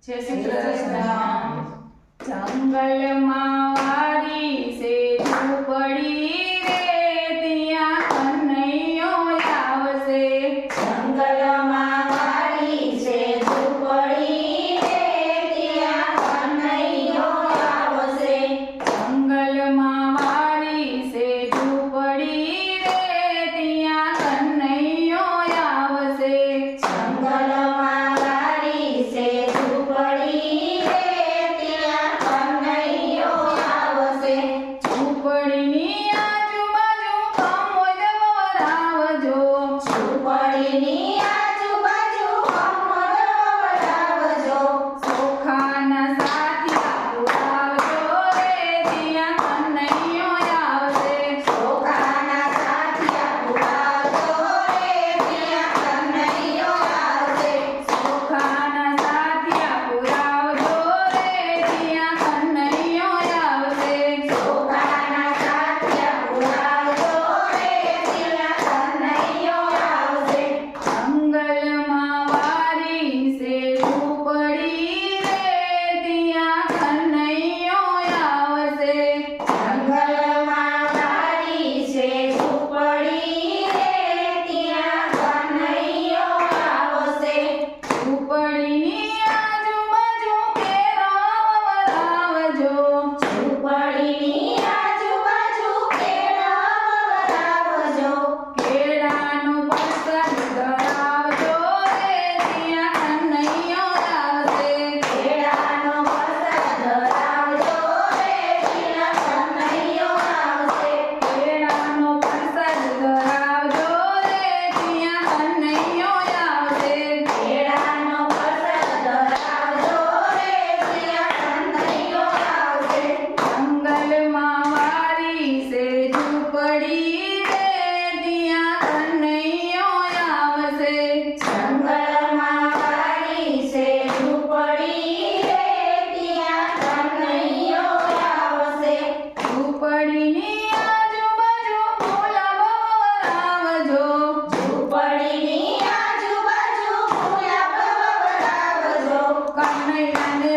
જય શ્રી કૃષ્ણ. જંગલમાં વારી છે ઝૂંપડી રે, ત્યાં કનૈયો આવશે. જંગલમાં વારી છે ઝૂંપડી રે, ત્યાં કનૈયો આવશે. જંગલમાં વારી છે ઝૂંપડી રે, ત્યાં કનૈયો આવશે. જંગલમાં વારી છે ઝૂંપડી રે, ત્યાં કનૈયો આવશે. ઝૂંપડીની આજુબાજુ કમોદ વરાવજો. ઝૂંપડીની આજુબાજુ કમળ વરાવજો. ચોખાના સાથિયા પુરાવજો રે, ત્યાં કનૈયો આવશે. ચોખાના સાથિયા પુરાવજો રે, ત્યાં કનૈયો આવશે. ચોખાના સાથિયા પુરાવજો રે, ત્યાં કનૈયો આવશે. ચોખાના સાથિયા પુરાવજો રે, ત્યાં કનૈયો આવશે. જંગલમાં વારી છે ઝૂંપડી રે, ત્યાં કનૈયો આવશે. જંગલમાં વારી છે ઝૂંપડી રે, ત્યાં કનૈયો આવશે. ઝૂંપડીની આજુબાજુ કેળા વરાવજો. ઝૂંપડીની આજુબાજુ કેળા વરાવજો. કેળાનો પ્રસાદ ધરાવજો રે, ત્યાં કનૈયો આવશે. કેળાનો પ્રસાદ ધરાવજો રે, ત્યાં કનૈયો આવશે. કેળાનો પ્રસાદ ધરાવજો રે, ત્યાં કનૈયો આવશે. કેળાનો પ્રસાદ ધરાવજો રે, ત્યાં કનૈયો આવશે. જંગલમાં વારી છે ઝૂંપડી રે, ત્યાં કનૈયો આવશે. જંગલમાં વારી છે ઝૂંપડી રે, ત્યાં કનૈયો આવશે. ઝૂંપડીની આજુબાજુ ગુલાબ વરાવજો. ઝૂંપડીની આજુબાજુ ગુલાબ વરાવજો. કનૈયાને